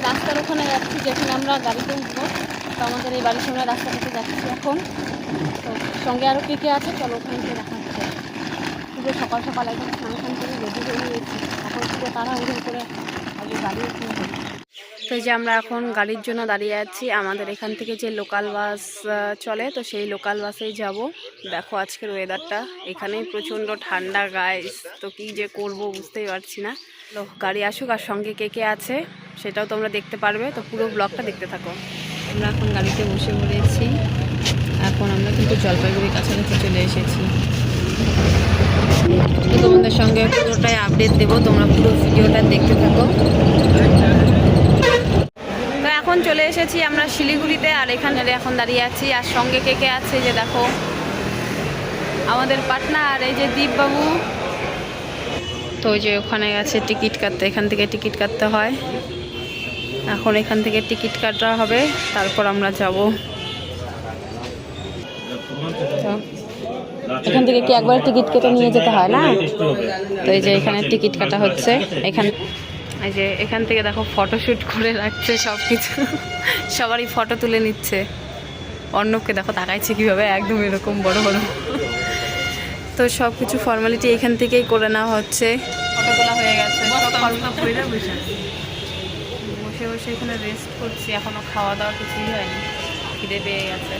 রাস্তার ওখানে যাচ্ছি যেখানে আমরা গাড়িতে উঠবো। তো আমাদের এই বাড়ির সামনে রাস্তাটাতে যাচ্ছি এখন। তো সঙ্গে আরও কে কে আছে চলো ওখানে গিয়ে দেখা হচ্ছে। পুরো সকাল সকাল একদম স্নান টান করে রেডি হয়ে নিয়েছি। এখন পুরো তাড়াহুড়ো করে আগে গাড়ি উঠে হবে। তো এই যে আমরা এখন গাড়ির জন্য দাঁড়িয়ে আছি। আমাদের এখান থেকে যে লোকাল বাস চলে, তো সেই লোকাল বাসেই যাব। দেখো আজকের ওয়েদারটা, এখানেই প্রচণ্ড ঠান্ডা গাইস। তো কী যে করব বুঝতেই পারছি না। গাড়ি আসুক, আর সঙ্গে কে কে আছে সেটাও তোমরা দেখতে পারবে। তো পুরো ব্লগটা দেখতে থাকো। আমরা এখন গাড়িতে বসে পড়েছি। এখন আমরা কিন্তু জলপাইগুড়ির কাছাকাছি চলে এসেছি। তো তোমাদের সঙ্গে পুরোটাই আপডেট দেবো, তোমরা পুরো ভিডিওটা দেখতে থাকো। তো এখন চলে এসেছি আমরা শিলিগুড়িতে, আর এখানে এখন দাঁড়িয়ে আছি। আর সঙ্গে কে কে আছে যে দেখো, আমাদের পার্টনার এই যে দীপবাবু। তো ওই যে ওখানে গেছে টিকিট কাটতে, এখান থেকে টিকিট কাটতে হয়। এখন এখান থেকে টিকিট কাটা হবে, তারপর আমরা যাব। এখান থেকে কি একবার টিকিট কেটে নিয়ে যেতে হয় না? তো এই যে এখানে টিকিট কাটা হচ্ছে। এই যে এখান থেকে দেখো ফটোশ্যুট করে রাখছে সব কিছু, সবারই ফটো তুলে নিচ্ছে। অর্ণবকে দেখো তাকাইছে কীভাবে, একদম এরকম বড় বড়। তো সব কিছু ফর্মালিটি এখান থেকেই করে নেওয়া হচ্ছে। ফটো তোলা হয়ে গেছে, বসে বসে এখানে রেস্ট করছি। এখনও খাওয়া দাওয়া কিছুই হয়নি, খিদে পেয়ে গেছে।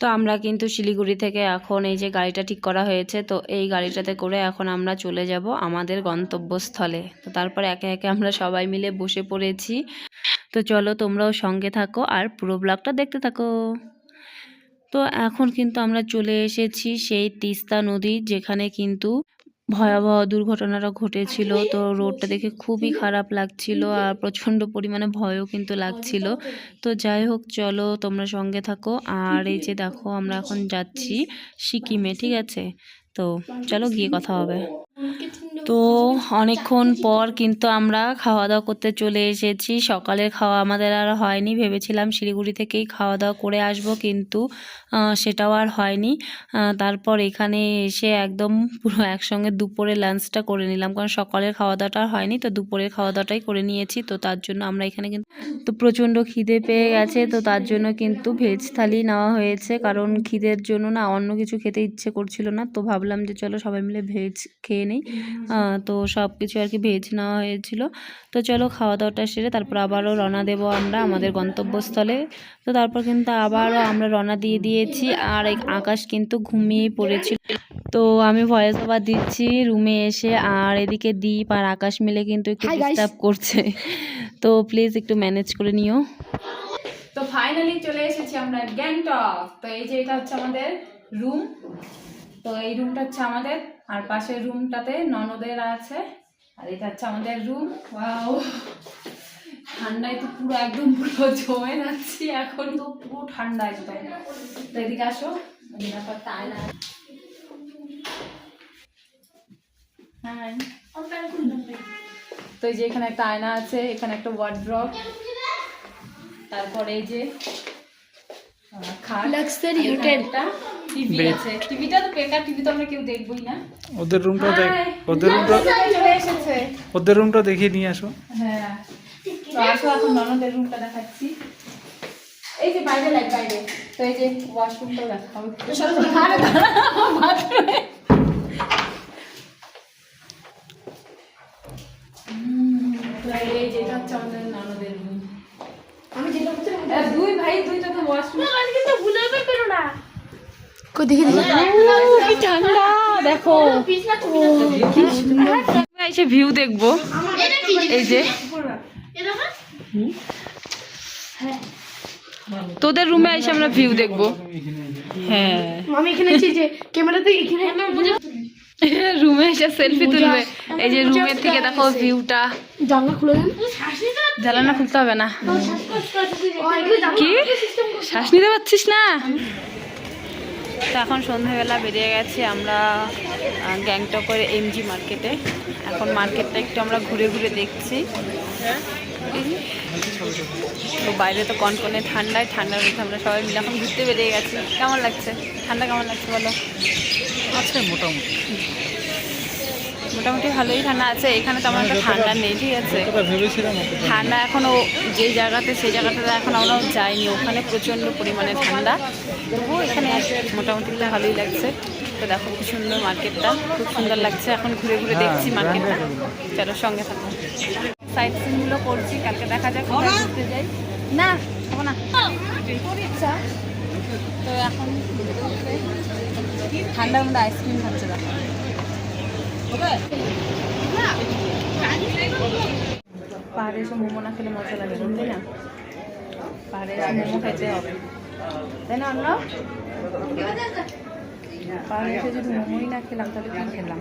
তো আমরা কিন্তু শিলিগুড়ি থেকে এখন এই যে গাড়িটা ঠিক করা হয়েছে, তো এই গাড়িটাতে করে এখন আমরা চলে যাব আমাদের গন্তব্যস্থলে। তো তারপরে একে একে আমরা সবাই মিলে বসে পড়েছি। তো চলো তোমরাও সঙ্গে থাকো আর পুরো ব্লগটা দেখতে থাকো। তো এখন কিন্তু আমরা চলে এসেছি সেই তিস্তা নদী, যেখানে কিন্তু ভয়াবহ দুর্ঘটনাটা ঘটেছিল। তো রোডটা দেখে খুবই খারাপ লাগছিল, আর প্রচণ্ড পরিমাণে ভয়ও কিন্তু লাগছিল। তো যাই হোক চলো তোমরা সঙ্গে থাকো। আর এই যে দেখো আমরা এখন যাচ্ছি সিকিমে, ঠিক আছে? তো চলো গিয়ে কথা হবে। তো অনেকক্ষণ পর কিন্তু আমরা খাওয়া দাওয়া করতে চলে এসেছি। সকালের খাওয়া আমাদের আর হয়নি, ভেবেছিলাম শিলিগুড়ি থেকেই খাওয়া দাওয়া করে আসব, কিন্তু সেটাও আর হয়নি। তারপর এখানে এসে একদম পুরো একসঙ্গে দুপুরে লাঞ্চটা করে নিলাম, কারণ সকালের খাওয়া দাওয়াটা হয়নি। তো দুপুরের খাওয়া দাওয়াটাই করে নিয়েছি। তো তার জন্য আমরা এখানে কিন্তু তো প্রচণ্ড খিদে পেয়ে গেছে, তো তার জন্য কিন্তু ভেজ থালি নেওয়া হয়েছে, কারণ খিদের জন্য না অন্য কিছু খেতে ইচ্ছে করছিল না। তো ভাবলাম যে চলো সবাই মিলে ভেজ খেয়ে নিই। তো সব কিছু আর কি ভেজ নেওয়া হয়েছিল। তো চলো খাওয়া দাওয়াটা সেরে তারপর আবারও রওনা দেবো আমরা আমাদের গন্তব্যস্থলে। তো তারপর কিন্তু আবারও আমরা রওনা দিয়ে দিয়েছি, আর এই আকাশ কিন্তু ঘুমিয়েই পড়েছিল। তো আমি ভয়েস ওভার দিচ্ছি রুমে এসে, আর এদিকে দীপ আর আকাশ মিলে কিন্তু একটু ডিস্টার্ব করছে। তো প্লিজ একটু ম্যানেজ করে নিও। তো ফাইনালি চলে এসেছি আমরা গ্যাংটক। তো এই যে এটা হচ্ছে আমাদের রুম। তো এই রুমটা হচ্ছে আমাদের, আর পাশের রুমটাতে ননদের আছে, আর এটা হচ্ছে আমাদের রুম। ওয়াও, ঠান্ডায় তো পুরো একদম পুরো জমে যাচ্ছি, এখন তো পুরো ঠান্ডা একদম। তো এদিকে আসো, হ্যাঁ। তো এই যে এখানে একটা আয়না আছে, এখানে একটা ওয়ার্ড্রপ, তারপরে এই যে লাক্সারি হোটেলটা, টিভি আছে। টিভিটা তো বেকার, টিভি তো আমরা কেউ দেখবই না। ওদের রুমটা চলে এসেছে, ওদের রুমটা দেখিয়ে নিয়ে আসো। হ্যাঁ তো আসো, এখন ননদের রুমটা দেখাচ্ছি। এই যে বাইরে লাইট, বাইরে। তো এই যে ওয়াশরুমটাও দেখা হবে। এই যে হচ্ছে আমাদের ননদের রুম। আমি যেটা বলছি দুই ভাই দুইটা তো ওয়াশরুম, কিন্তু ভুলে পেরো না। কো দেখি কি ঠান্ডা দেখো, এসে ভিউ দেখবো। এই যে তোদের রুমে এসে আমরা ভিউ দেখবো। হ্যাঁ আমি এখানে এসে যে ক্যামেরাতে এখানে রুমে এসে সেলফি তুলবে। এই যে রুমের থেকে দেখো ভিউটা। জানলা খুলে দেন, জানলা খুলতে হবে না। কি শ্বাস নিতে পারছিস না? তো এখন সন্ধ্যাবেলা বেরিয়ে গেছি আমরা গ্যাংটকের এমজি মার্কেটে। এখন মার্কেটটা একটু আমরা ঘুরে ঘুরে দেখছি। তো বাইরে তো কনকনে ঠান্ডায়, ঠান্ডার মধ্যে আমরা সবাই মিলে এখন ঘুরতে বেরিয়ে গেছি। কেমন লাগছে ঠান্ডা, কেমন লাগছে বলো? আচ্ছা মোটামুটি মোটামুটি ভালোই ঠান্ডা আছে, এখানে তেমন একটা ঠান্ডা নেই, ঠিক আছে। যতটা ভেবেছিলাম অতটা ঠান্ডা এখনও যেই জায়গাতে সেই জায়গাটাতে এখন আমরা যাইনি, ওখানে প্রচণ্ড পরিমাণে ঠান্ডা, তবুও এখানে মোটামুটি ভালোই লাগছে। তো দেখো কি সুন্দর মার্কেটটা, খুব সুন্দর লাগছে। এখন ঘুরে ঘুরে দেখছি মার্কেটটা, চলো সঙ্গে থাকো। সাইড সিনগুলো করছি, কালকে দেখা যাক কোথায় ঘুরতে যাই। না হবো না, তোর ইচ্ছা। তো এখন ঠান্ডার মধ্যে আইসক্রিম খাচ্ছে দেখো। পাহাড়ে এসে মোমো না খেলে মজা লাগে না, তাই না? পাহাড়ে এসে মোমো খেতে হবে, তাই না? আমরা পাহাড়ে এসে যদি মোমোই না খেলাম তাহলে কি খেলাম?